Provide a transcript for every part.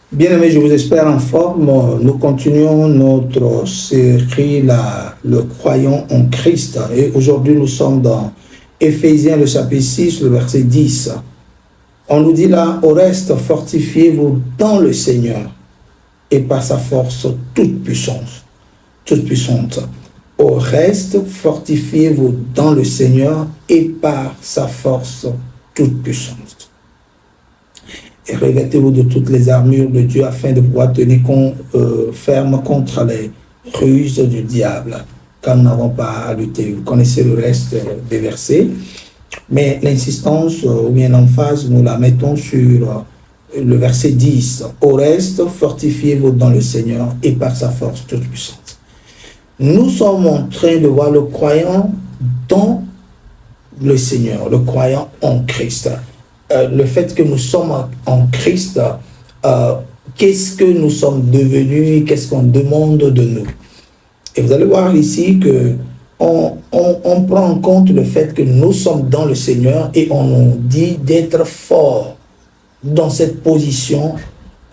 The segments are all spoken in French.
Bien-aimés, je vous espère en forme. Nous continuons notre série, le croyant en Christ. Et aujourd'hui, nous sommes dans Éphésiens, le chapitre 6, le verset 10. On nous dit là, au reste, fortifiez-vous dans le Seigneur et par sa force toute puissante. Au reste, fortifiez-vous dans le Seigneur et par sa force toute puissante. Et revêtez-vous de toutes les armures de Dieu afin de pouvoir tenir ferme contre les ruses du diable, car nous n'avons pas à lutter. Vous connaissez le reste des versets, mais l'insistance ou bien l'emphase, nous la mettons sur le verset 10. Au reste, fortifiez-vous dans le Seigneur et par sa force toute puissante. Nous sommes en train de voir le croyant dans le Seigneur, le croyant en Christ. Le fait que nous sommes en Christ, qu'est-ce que nous sommes devenus, qu'est-ce qu'on demande de nous. Et vous allez voir ici que on prend en compte le fait que nous sommes dans le Seigneur et on nous dit d'être forts dans cette position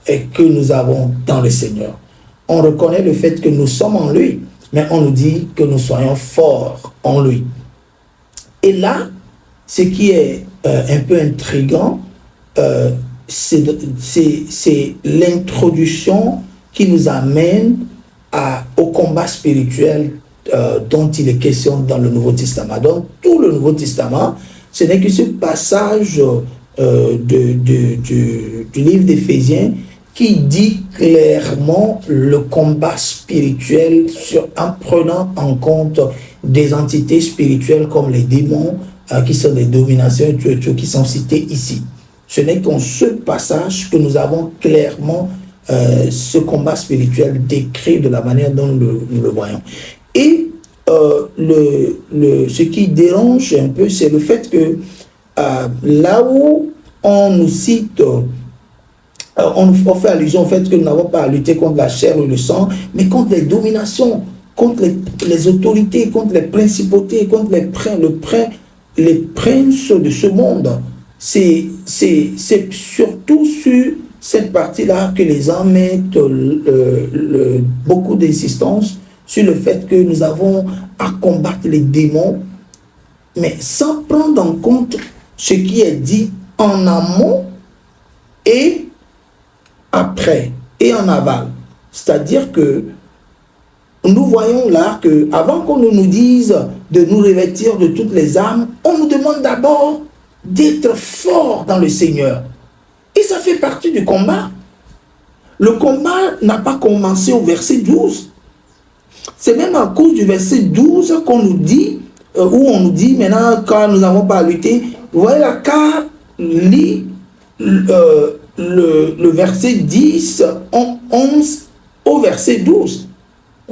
et que nous avons dans le Seigneur. On reconnaît le fait que nous sommes en lui, mais on nous dit que nous soyons forts en lui. Et là, ce qui est un peu intriguant, c'est l'introduction qui nous amène au combat spirituel dont il est question dans le Nouveau Testament. Donc, tout le Nouveau Testament, ce n'est que ce passage du livre d'Éphésiens qui dit clairement le combat spirituel en prenant en compte des entités spirituelles comme les démons, qui sont des dominations qui sont citées ici. Ce n'est qu'en ce passage que nous avons clairement ce combat spirituel décrit de la manière dont nous le voyons. Et ce qui dérange un peu, c'est le fait que là où on nous cite, on fait allusion au fait que nous n'avons pas à lutter contre la chair ou le sang, mais contre les dominations, contre les autorités, contre les principautés, contre les princes de ce monde. C'est surtout sur cette partie-là que les gens mettent beaucoup d'insistance sur le fait que nous avons à combattre les démons, mais sans prendre en compte ce qui est dit en amont et après et en aval. C'est-à-dire que nous voyons là qu'avant qu'on nous dise de nous revêtir de toutes les armes, on nous demande d'abord d'être fort dans le Seigneur. Et ça fait partie du combat. Le combat n'a pas commencé au verset 12. C'est même à cause du verset 12 qu'on nous dit, où on nous dit maintenant, quand nous n'avons pas à lutter, vous voyez là, car lit le verset 10, 11 au verset 12.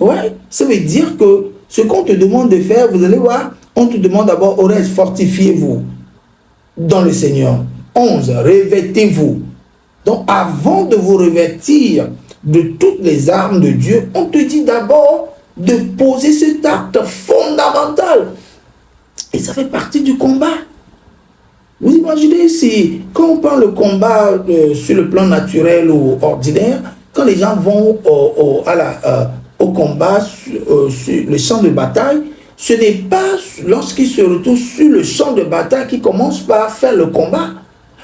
Ouais, ça veut dire que ce qu'on te demande de faire, vous allez voir, on te demande d'abord, au reste, fortifiez-vous dans le Seigneur. 11, revêtez-vous. Donc, avant de vous revêtir de toutes les armes de Dieu, on te dit d'abord de poser cet acte fondamental. Et ça fait partie du combat. Vous imaginez si, quand on prend le combat sur le plan naturel ou ordinaire, quand les gens vont au combat sur le champ de bataille, ce n'est pas lorsqu'ils se retrouvent sur le champ de bataille qu'ils commencent par faire le combat.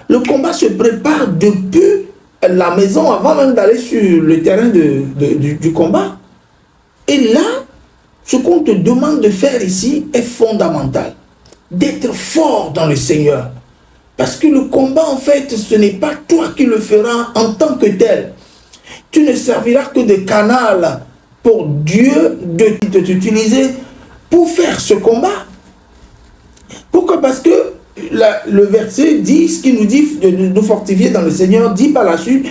Le combat se prépare depuis la maison avant même d'aller sur le terrain du combat. Et là, ce qu'on te demande de faire ici est fondamental. D'être fort dans le Seigneur. Parce que le combat, en fait, ce n'est pas toi qui le feras en tant que tel. Tu ne serviras que de canal pour Dieu de t'utiliser pour faire ce combat. Pourquoi? Parce que le verset 10 qui nous dit de nous fortifier dans le Seigneur dit par la suite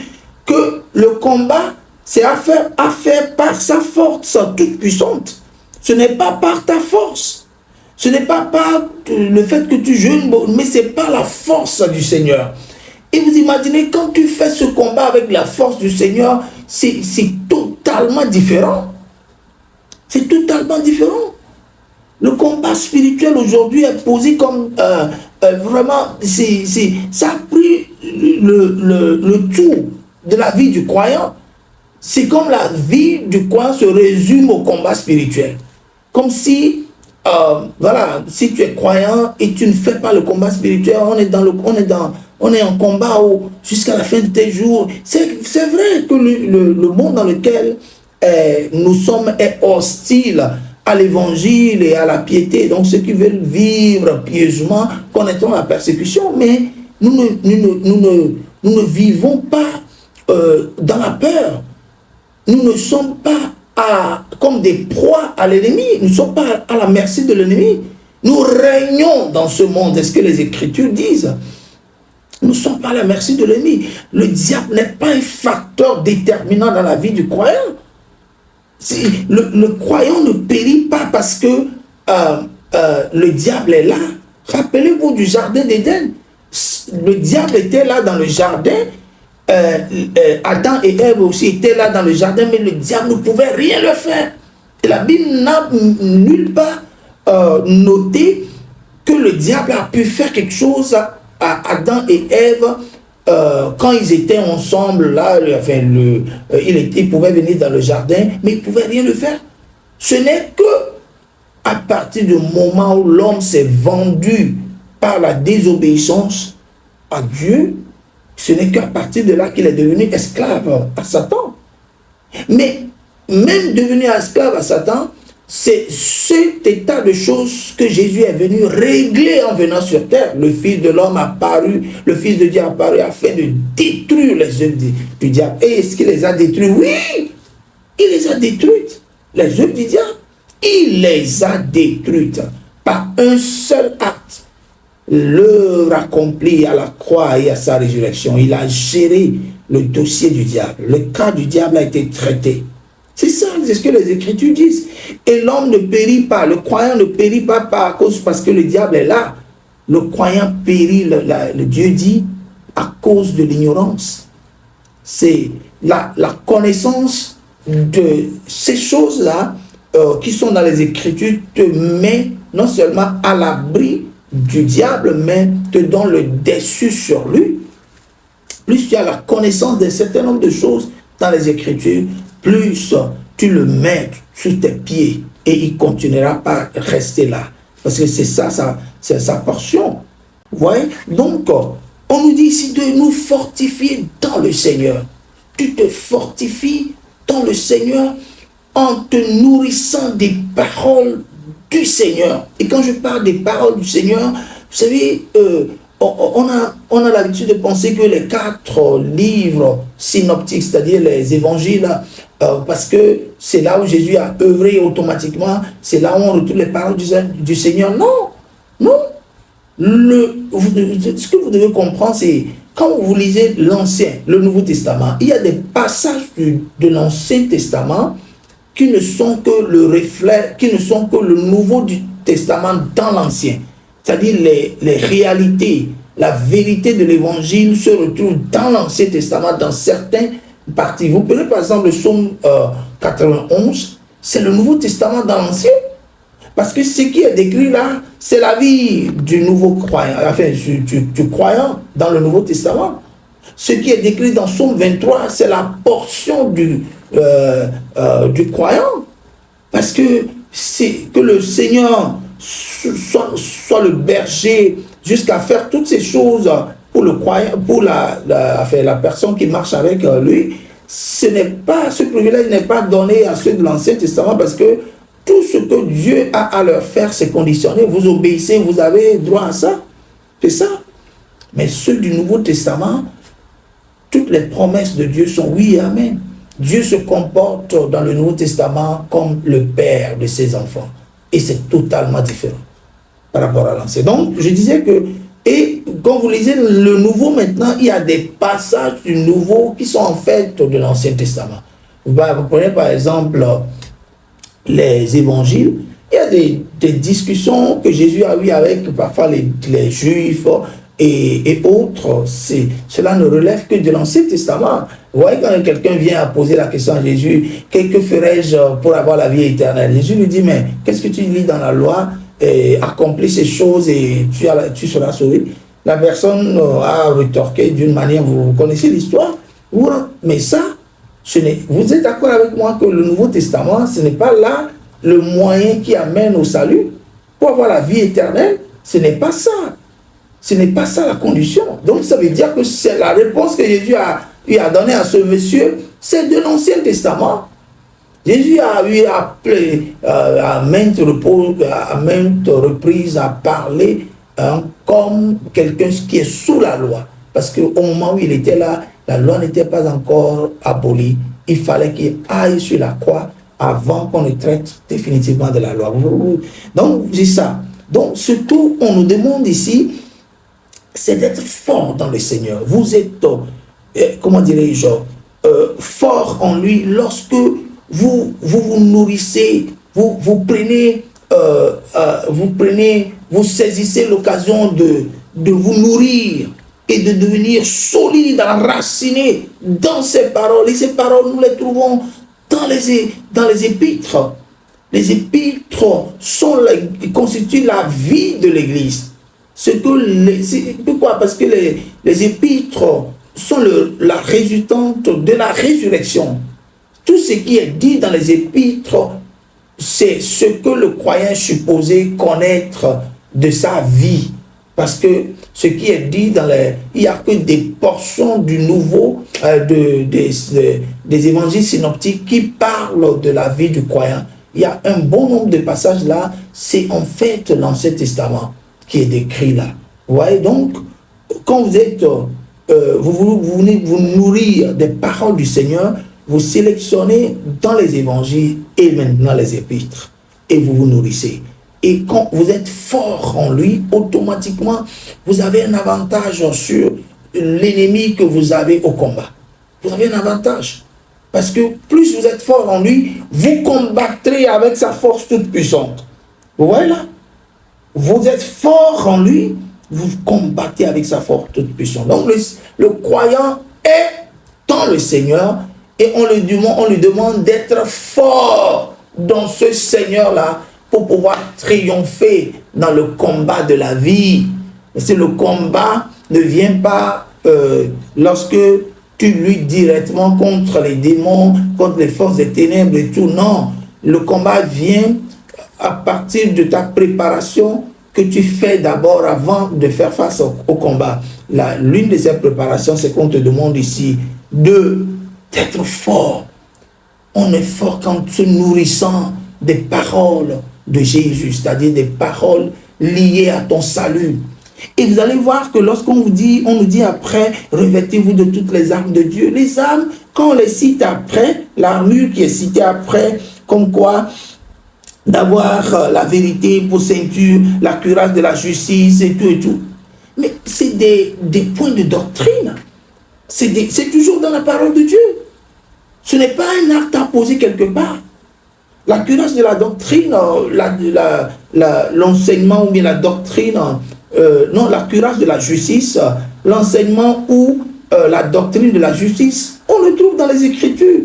que le combat, c'est à faire par sa force toute puissante. Ce n'est pas par ta force. Ce n'est pas par le fait que tu jeûnes, mais c'est par la force du Seigneur. Et vous imaginez, quand tu fais ce combat avec la force du Seigneur, c'est totalement différent. C'est totalement différent. Le combat spirituel aujourd'hui est posé comme vraiment, ça a pris le tout de la vie du croyant. C'est comme la vie du croyant se résume au combat spirituel. Comme si, voilà, si tu es croyant et tu ne fais pas le combat spirituel, on est en combat jusqu'à la fin de tes jours. C'est vrai que le monde dans lequel nous sommes est hostile à l'évangile et à la piété. Donc ceux qui veulent vivre pieusement connaîtront la persécution, mais nous ne vivons pas dans la peur. Nous ne sommes pas comme des proies à l'ennemi. Nous ne sommes pas à la merci de l'ennemi. Nous régnons dans ce monde. C'est ce que les Écritures disent. Nous ne sommes pas à la merci de l'ennemi. Le diable n'est pas un facteur déterminant dans la vie du croyant. Le croyant ne périt pas parce que le diable est là. Rappelez-vous du jardin d'Éden. Le diable était là dans le jardin. Adam et Ève aussi étaient là dans le jardin, mais le diable ne pouvait rien le faire. Et la Bible n'a nulle part noté que le diable a pu faire quelque chose à Adam et Ève quand ils étaient ensemble là. Enfin, il pouvait venir dans le jardin, mais il ne pouvait rien le faire. Ce n'est que à partir du moment où l'homme s'est vendu par la désobéissance à Dieu, ce n'est qu'à partir de là qu'il est devenu esclave à Satan. Mais même devenu esclave à Satan, c'est cet état de choses que Jésus est venu régler en venant sur terre. Le Fils de l'homme a apparu, le Fils de Dieu a apparu afin de détruire les œuvres du diable. Et est-ce qu'il les a détruites? Oui, il les a détruites. Les œuvres du diable, il les a détruites par un seul acte. L'œuvre accomplie à la croix et à sa résurrection. Il a géré le dossier du diable. Le cas du diable a été traité. C'est ça, c'est ce que les Écritures disent. Et l'homme ne périt pas, le croyant ne périt pas parce que le diable est là. Le croyant périt, le Dieu dit, à cause de l'ignorance. C'est la connaissance de ces choses-là qui sont dans les Écritures te met non seulement à l'abri du diable, mais te donne le dessus sur lui. Plus tu as la connaissance d'un certain nombre de choses dans les Écritures, plus tu le mets sous tes pieds et il ne continuera pas à rester là. Parce que c'est ça, c'est sa portion. Vous voyez? Donc, on nous dit ici de nous fortifier dans le Seigneur. Tu te fortifies dans le Seigneur en te nourrissant des paroles du Seigneur. Et quand je parle des paroles du Seigneur, vous savez, on a l'habitude de penser que les 4 livres synoptiques, c'est-à-dire les évangiles, parce que c'est là où Jésus a œuvré automatiquement, c'est là où on retrouve les paroles du Seigneur. Non, non. Ce que vous devez comprendre, c'est quand vous lisez l'Ancien, le Nouveau Testament, il y a des passages de l'Ancien Testament qui ne sont que le reflet, qui ne sont que le Nouveau Testament dans l'Ancien. C'est-à-dire les réalités, la vérité de l'Évangile se retrouve dans l'Ancien Testament, dans certaines parties. Vous prenez par exemple le psaume 91, c'est le Nouveau Testament dans l'Ancien. Parce que ce qui est décrit là, c'est la vie du nouveau croyant, enfin du croyant dans le Nouveau Testament. Ce qui est décrit dans psaume 23, c'est la portion du croyant. Parce que c'est que le Seigneur soit le berger jusqu'à faire toutes ces choses pour le croyant, pour la personne qui marche avec lui. Ce privilège n'est pas donné à ceux de l'Ancien Testament parce que tout ce que Dieu a à leur faire, c'est conditionné. Vous obéissez, vous avez droit à ça. C'est ça. Mais ceux du Nouveau Testament, toutes les promesses de Dieu sont oui et amen. Dieu se comporte dans le Nouveau Testament comme le père de ses enfants. Et c'est totalement différent par rapport à l'Ancien. Donc, je disais que, et quand vous lisez le Nouveau maintenant, il y a des passages du Nouveau qui sont en fait de l'Ancien Testament. Vous prenez par exemple les évangiles, il y a des discussions que Jésus a eues avec parfois les Juifs et autres. Cela ne relève que de l'Ancien Testament. Vous voyez, quand quelqu'un vient à poser la question à Jésus, que ferais-je pour avoir la vie éternelle? Jésus lui dit, mais qu'est-ce que tu lis dans la loi? Accomplis ces choses et tu seras sauvé. La personne a rétorqué d'une manière, vous connaissez l'histoire, Mais ça, vous êtes d'accord avec moi que le Nouveau Testament, ce n'est pas là le moyen qui amène au salut. Pour avoir la vie éternelle, ce n'est pas ça. Ce n'est pas ça la condition. Donc ça veut dire que c'est la réponse que Jésus lui a donnée à ce monsieur, c'est de l'Ancien Testament. Jésus a eu appelé à maintes reprises à parler comme quelqu'un qui est sous la loi. Parce qu'au moment où il était là, la loi n'était pas encore abolie. Il fallait qu'il aille sur la croix avant qu'on ne traite définitivement de la loi. Donc, c'est ça. Donc, surtout, on nous demande ici, c'est d'être fort dans le Seigneur. Vous êtes, comment dirais-je, fort en lui lorsque vous nourrissez, vous saisissez l'occasion de vous nourrir et de devenir solide, enraciné dans ces paroles. Et ces paroles, nous les trouvons dans les épîtres. Les épîtres constituent la vie de l'Église. Pourquoi? Parce que les épîtres sont la résultante de la résurrection. Tout ce qui est dit dans les épîtres, c'est ce que le croyant est supposé connaître de sa vie. Parce que ce qui est dit il n'y a que des portions du nouveau, des évangiles synoptiques qui parlent de la vie du croyant. Il y a un bon nombre de passages là, c'est en fait l'Ancien Testament qui est décrit là. Vous voyez, donc, quand vous êtes, vous venez vous nourrir des paroles du Seigneur, vous sélectionnez dans les évangiles et maintenant les épîtres, et vous vous nourrissez. Et quand vous êtes fort en lui, automatiquement, vous avez un avantage sur l'ennemi que vous avez au combat. Vous avez un avantage. Parce que plus vous êtes fort en lui, vous combattrez avec sa force toute puissante. Vous voyez là? Vous êtes fort en lui, vous combattez avec sa force toute puissante. Donc le croyant est dans le Seigneur et on lui demande d'être fort dans ce Seigneur-là pour pouvoir triompher dans le combat de la vie. Parce que le combat ne vient pas lorsque tu luttes directement contre les démons, contre les forces des ténèbres et tout. Non, le combat vient à partir de ta préparation que tu fais d'abord avant de faire face au combat. L'une de ces préparations, c'est qu'on te demande ici d'être fort. On est fort quand se nourrissant des paroles de Jésus, c'est-à-dire des paroles liées à ton salut. Et vous allez voir que lorsqu'on nous dit après, revêtez-vous de toutes les armes de Dieu. Les armes, quand on les cite après, l'armure qui est citée après, comme quoi d'avoir la vérité pour ceinture, la cuirasse de la justice et tout et tout. Mais c'est des points de doctrine. C'est toujours dans la parole de Dieu. Ce n'est pas un acte à poser quelque part. La cuirasse de la doctrine, l'enseignement ou bien la doctrine, non, la cuirasse de la justice, l'enseignement ou la doctrine de la justice, on le trouve dans les Écritures.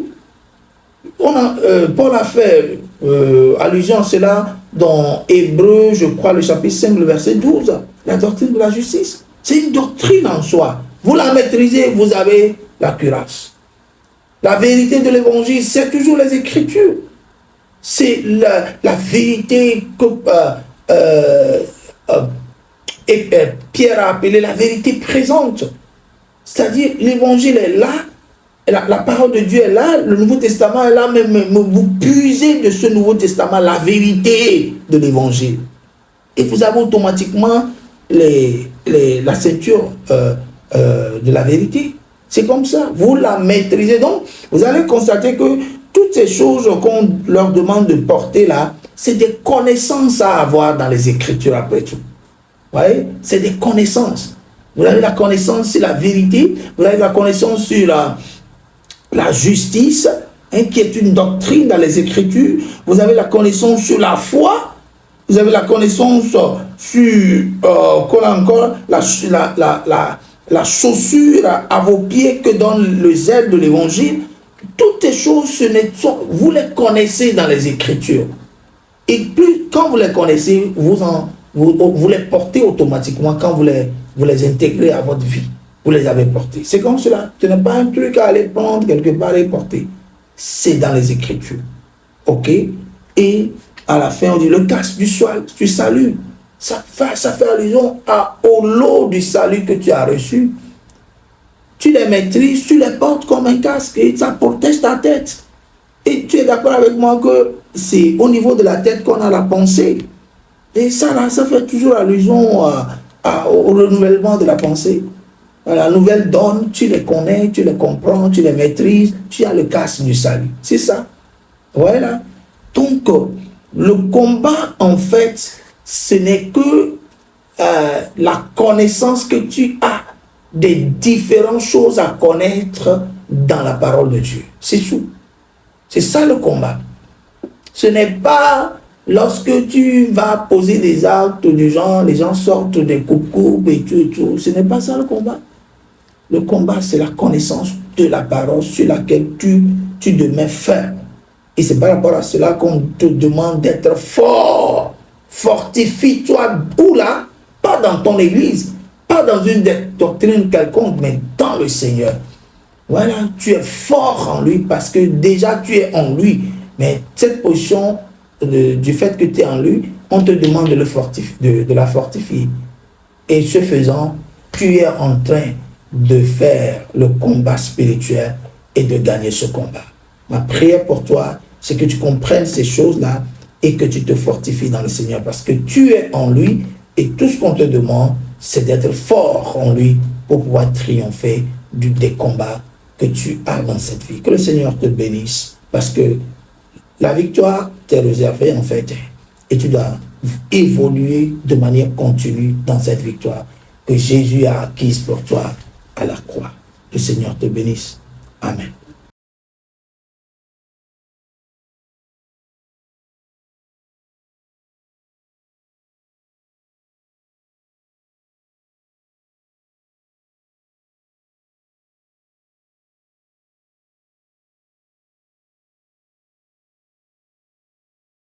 Paul a fait allusion à cela dans Hébreux, je crois, le chapitre 5, le verset 12. La doctrine de la justice, c'est une doctrine en soi. Vous la maîtrisez, vous avez la cuirasse. La vérité de l'évangile, c'est toujours les Écritures. C'est la vérité que Pierre a appelée la vérité présente. C'est-à-dire, l'évangile est là, la parole de Dieu est là, le Nouveau Testament est là, mais vous puisez de ce Nouveau Testament la vérité de l'évangile. Et vous avez automatiquement la ceinture de la vérité. C'est comme ça, vous la maîtrisez. Donc, vous allez constater que toutes ces choses qu'on leur demande de porter là, c'est des connaissances à avoir dans les Écritures après tout. Vous voyez, c'est des connaissances. Vous avez la connaissance sur la vérité, vous avez la connaissance sur la justice, hein, qui est une doctrine dans les Écritures. Vous avez la connaissance sur la foi, vous avez la connaissance sur, encore, la chaussure à vos pieds que donne le zèle de l'évangile. Toutes ces choses, vous les connaissez dans les Écritures. Et plus, quand vous les connaissez, vous les portez automatiquement quand vous les intégrez à votre vie. vous les avez portés. C'est comme cela. Ce n'est pas un truc à aller prendre quelque part et porter. C'est dans les Écritures. OK? Et à la fin, on dit le casque du salut. Ça fait allusion au lot du salut que tu as reçu. Tu les maîtrises, tu les portes comme un casque et ça protège ta tête. Et tu es d'accord avec moi que c'est au niveau de la tête qu'on a la pensée. Et ça, là, ça fait toujours allusion au renouvellement de la pensée. La nouvelle donne, tu les connais, tu les comprends, tu les maîtrises, tu as le casque du salut. C'est ça. Voilà. Donc, le combat, en fait, ce n'est que la connaissance que tu as des différentes choses à connaître dans la parole de Dieu. C'est tout. C'est ça le combat. Ce n'est pas lorsque tu vas poser des actes du genre, les gens sortent des coupes et tout. Ce n'est pas ça le combat. Le combat, c'est la connaissance de la parole sur laquelle tu demeures ferme. Et c'est par rapport à cela qu'on te demande d'être fort. Fortifie-toi. Où là? Pas dans ton église, pas dans une doctrine quelconque, mais dans le Seigneur. Voilà, tu es fort en lui parce que déjà tu es en lui. Mais cette position du fait que tu es en lui, on te demande de la fortifier. Et ce faisant, tu es en train de faire le combat spirituel et de gagner ce combat. Ma prière pour toi, c'est que tu comprennes ces choses-là et que tu te fortifies dans le Seigneur parce que tu es en lui et tout ce qu'on te demande, c'est d'être fort en lui pour pouvoir triompher des combats que tu as dans cette vie. Que le Seigneur te bénisse parce que la victoire t'est réservée en fait et tu dois évoluer de manière continue dans cette victoire que Jésus a acquise pour toi à la croix. Que le Seigneur te bénisse. Amen.